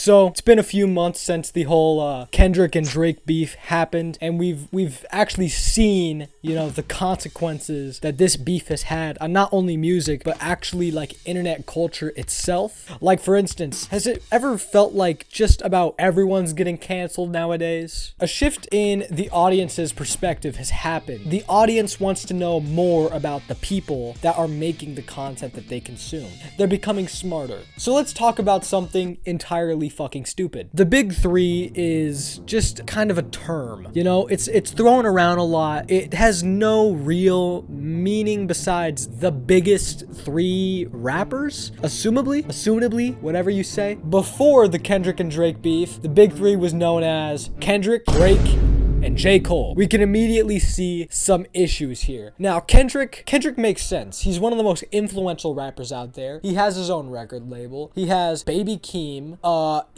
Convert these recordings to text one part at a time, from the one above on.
So it's been a few months since the whole Kendrick and Drake beef happened, and we've actually seen, you know, the consequences that this beef has had on not only music but actually like internet culture itself. Like, for instance, has it ever felt like just about everyone's getting canceled nowadays? A shift in the audience's perspective has happened. The audience wants to know more about the people that are making the content that they consume. They're becoming smarter. So let's talk about something entirely fucking stupid. The big three is just kind of a term. You know, it's thrown around a lot. It has no real meaning besides the biggest three rappers, assumably, whatever you say. Before the Kendrick and Drake beef, the big three was known as Kendrick, Drake, and J. Cole. We can immediately see some issues here. Now, Kendrick makes sense. He's one of the most influential rappers out there. He has his own record label. He has Baby Keem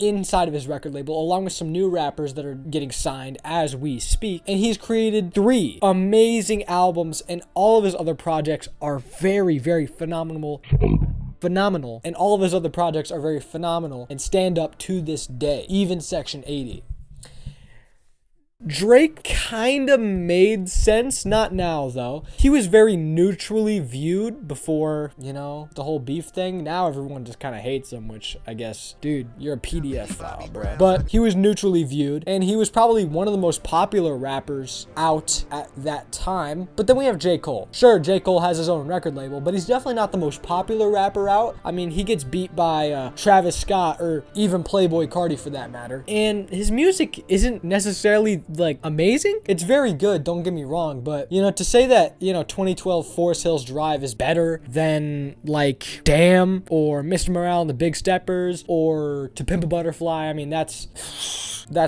inside of his record label, along with some new rappers that are getting signed as we speak. And he's created 3 amazing albums, and all of his other projects are very, very phenomenal, and all of his other projects are very phenomenal and stand up to this day, even Section 80. Drake kind of made sense, not now though. He was very neutrally viewed before, you know, the whole beef thing. Now everyone just kind of hates him, which I guess, dude, you're a PDF file, bro. But he was neutrally viewed, and he was probably one of the most popular rappers out at that time. But then we have J. Cole. Sure, J. Cole has his own record label, but he's definitely not the most popular rapper out. I mean, he gets beat by Travis Scott, or even Playboi Carti for that matter. And his music isn't necessarily like amazing. It's very good, don't get me wrong, but you know, to say that, you know, 2012 Forest Hills Drive is better than like Damn or Mr. Morale and the Big Steppers or To Pimp a Butterfly, I mean, that's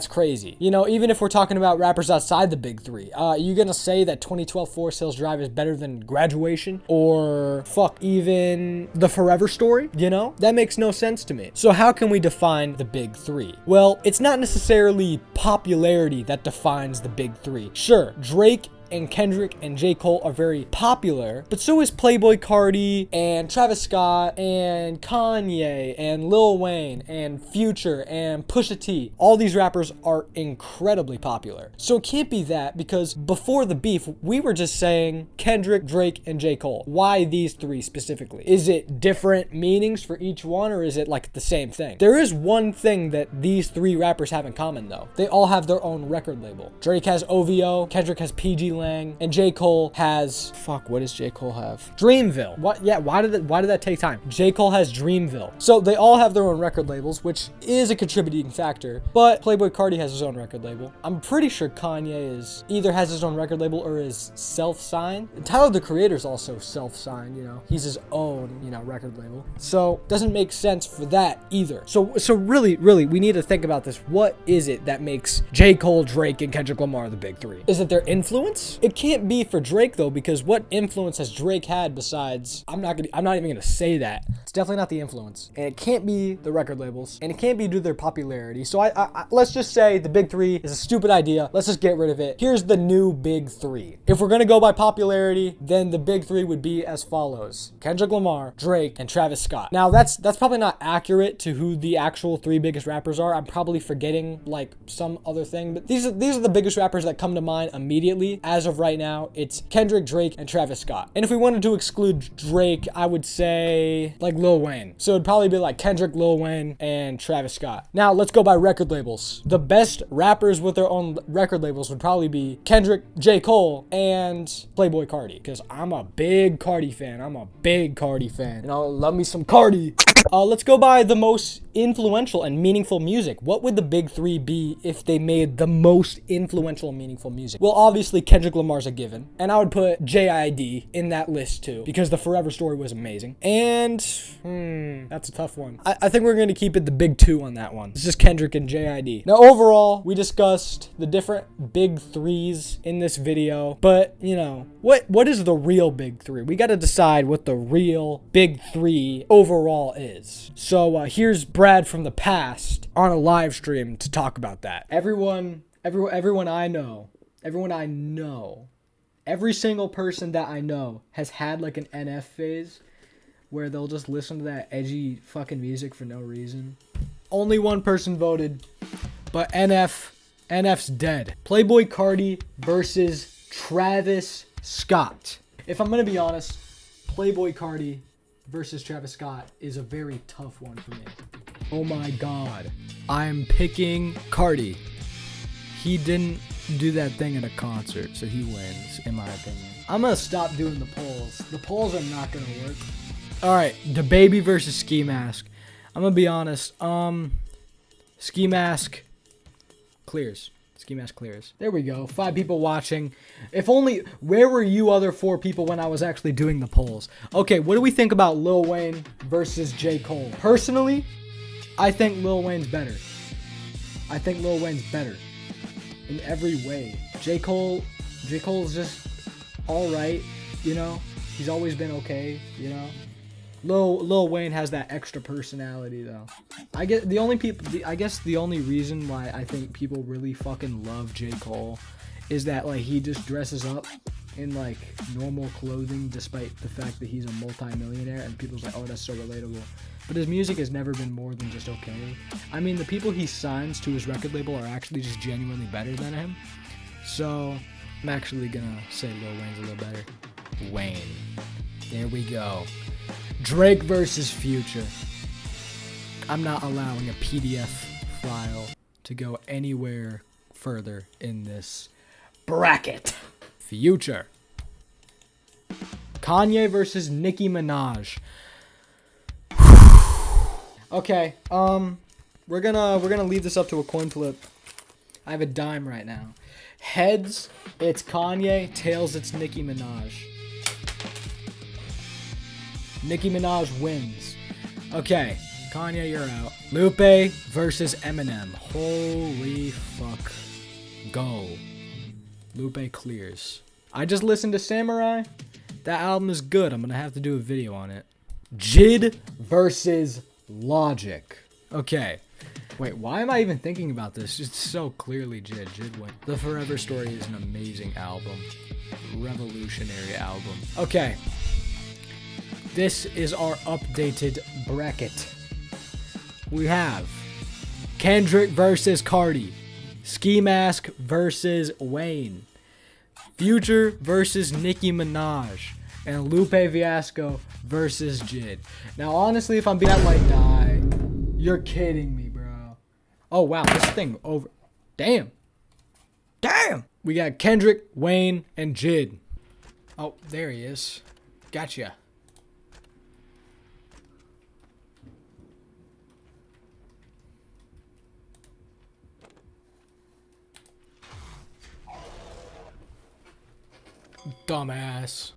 crazy. You know, even if we're talking about rappers outside the big three, you gonna say that 2012 Forest Hills Drive is better than Graduation or even The Forever Story? You know, that makes no sense to me. So how can we define the big three? Well, it's not necessarily popularity that defines the big three. Sure, Drake and Kendrick and J. Cole are very popular, but so is Playboi Carti and Travis Scott and Kanye and Lil Wayne and Future and Pusha T. All these rappers are incredibly popular. So it can't be that, because before the beef, we were just saying Kendrick, Drake, and J. Cole. Why these 3 specifically? Is it different meanings for each one, or is it like the same thing? There is one thing that these 3 rappers have in common though. They all have their own record label. Drake has OVO, Kendrick has PG Lang, and J. Cole has, what does J. Cole have? Dreamville. What? Yeah, why did that take time? J. Cole has Dreamville. So they all have their own record labels, which is a contributing factor, but Playboi Carti has his own record label. I'm pretty sure Kanye either has his own record label or is self-signed. Tyler, the Creator's also self-signed, you know. He's his own, you know, record label. So doesn't make sense for that either. So really, we need to think about this. What is it that makes J. Cole, Drake, and Kendrick Lamar the big three? Is it their influence? It can't be for Drake though, because what influence has Drake had besides, I'm not even gonna say that. It's definitely not the influence, and it can't be the record labels, and it can't be due to their popularity. So I let's just say the big three is a stupid idea. Let's just get rid of it. Here's the new big three. If we're gonna go by popularity, then the big three would be as follows: Kendrick Lamar, Drake, and Travis Scott. Now that's probably not accurate to who the actual 3 biggest rappers are. I'm probably forgetting like some other thing, but these are the biggest rappers that come to mind immediately as of right now. It's Kendrick, Drake, and Travis Scott. And if we wanted to exclude Drake, I would say like Lil Wayne. So it'd probably be like Kendrick, Lil Wayne, and Travis Scott. Now let's go by record labels. The best rappers with their own record labels would probably be Kendrick, J. Cole, and Playboi Carti, because I'm a big Carti fan. And I love me some Carti. Let's go by the most influential and meaningful music. What would the big three be if they made the most influential and meaningful music? Well, obviously Kendrick Lamar's a given, and I would put JID in that list too, because the Forever Story was amazing. And that's a tough one. I think we're going to keep it the big 2 on that one. It's just Kendrick and JID. Now overall, we discussed the different big threes in this video, but you know, what is the real big 3? We got to decide what the real big 3 overall is. So here's Brad from the past on a live stream to talk about that. Everyone I know, every single person that I know has had like an NF phase where they'll just listen to that edgy fucking music for no reason. Only one person voted, but NF's dead. Playboi Carti versus Travis Scott. If I'm gonna be honest, Playboi Carti versus Travis Scott is a very tough one for me. Oh my God. I'm picking Carti. He didn't do that thing at a concert, so he wins, in my opinion. I'm gonna stop doing the polls. The polls are not gonna work. All right, DaBaby versus Ski Mask. I'm gonna be honest. Ski Mask clears. Ski Mask clears. There we go. 5 people watching. If only, where were you other 4 people when I was actually doing the polls? Okay, what do we think about Lil Wayne versus J. Cole? Personally, I think Lil Wayne's better. I think Lil Wayne's better in every way. J. Cole's just all right, you know. He's always been okay, you know. Lil Wayne has that extra personality though. I guess the only reason why I think people really fucking love J. Cole is that like he just dresses up in like normal clothing despite the fact that he's a multi-millionaire, and people's like, oh, that's so relatable. But his music has never been more than just okay. I mean, the people he signs to his record label are actually just genuinely better than him. So I'm actually gonna say Lil Wayne's a little better. Wayne. There we go. Drake versus Future. I'm not allowing a PDF file to go anywhere further in this bracket. Future. Kanye versus Nicki Minaj. Okay, we're gonna leave this up to a coin flip. I have a dime right now. Heads, it's Kanye. Tails, it's Nicki Minaj. Nicki Minaj wins. Okay, Kanye, you're out. Lupe versus Eminem. Holy fuck. Go. Lupe clears. I just listened to Samurai. That album is good. I'm gonna have to do a video on it. Jid versus Logic. Okay. Wait, why am I even thinking about this? It's so clearly Jid. Jid went. The Forever Story is an amazing album. Revolutionary album. Okay. This is our updated bracket. We have Kendrick versus Carti. Ski Mask versus Wayne. Future versus Nicki Minaj. And Lupe Fiasco versus Jid. Now, honestly, if I'm being that like die, you're kidding me, bro. Oh, wow, this thing over. Damn. Damn. We got Kendrick, Wayne, and Jid. Oh, there he is. Gotcha. Dumbass.